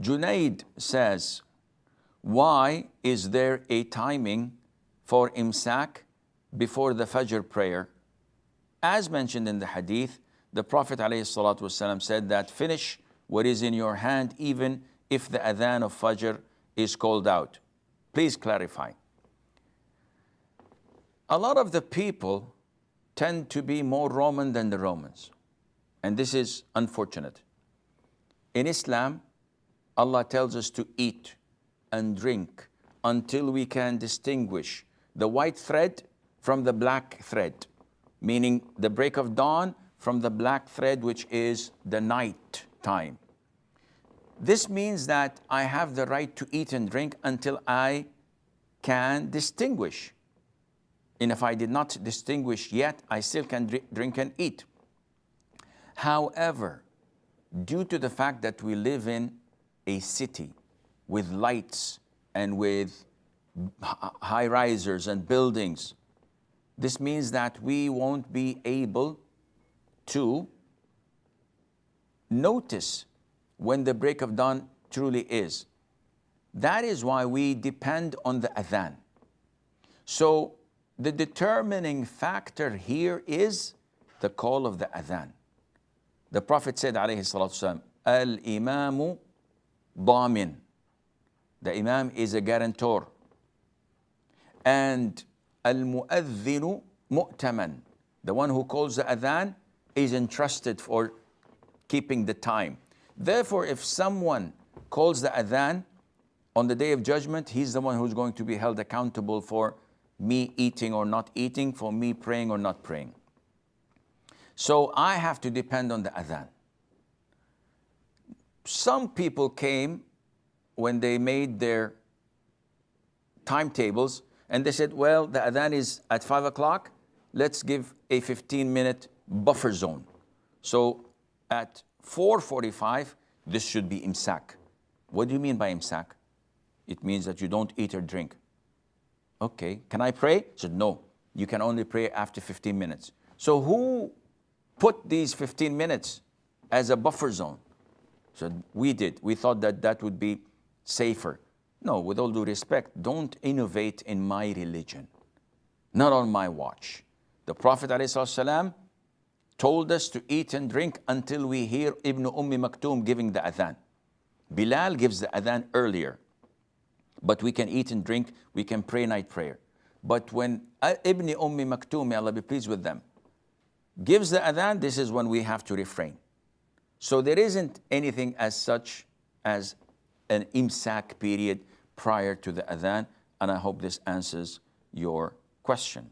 Junaid says, why is there a timing for imsak before the fajr prayer? As mentioned in the hadith, the Prophet ﷺ said that finish what is in your hand even if the adhan of fajr is called out. Please clarify. A lot of the people tend to be more Roman than the Romans. And this is unfortunate. In Islam, Allah tells us to eat and drink until we can distinguish the white thread from the black thread, meaning the break of dawn from the black thread, which is the night time. This means that I have the right to eat and drink until I can distinguish. And if I did not distinguish yet, I still can drink and eat. However, due to the fact that we live in a city with lights and with high-risers and buildings, this means that we won't be able to notice when the break of dawn truly is. That is why we depend on the adhan. So the determining factor here is the call of the adhan. The Prophet said, alayhi salatu wasalam, al-imamu damin. The imam is a guarantor. And al-mu'adhinu mu'taman. The one who calls the adhan is entrusted for keeping the time. Therefore, if someone calls the adhan on the Day of Judgment, he's the one who's going to be held accountable for me eating or not eating, for me praying or not praying. So I have to depend on the adhan. Some people came when they made their timetables and they said, well, the adhan is at 5 o'clock, let's give a 15-minute buffer zone. So at 4:45, this should be imsak. What do you mean by imsak? It means that you don't eat or drink. Okay, can I pray? He said, no, you can only pray after 15 minutes. So who put these 15 minutes as a buffer zone? So we did. We thought that that would be safer. No, with all due respect, don't innovate in my religion. Not on my watch. The Prophet ﷺ told us to eat and drink until we hear Ibn Maktoum giving the adhan. Bilal gives the adhan earlier. But we can eat and drink, we can pray night prayer. But when Ibn Maktoum, may Allah be pleased with them, gives the adhan, this is when we have to refrain. So there isn't anything as such as an imsak period prior to the adhan, and I hope this answers your question.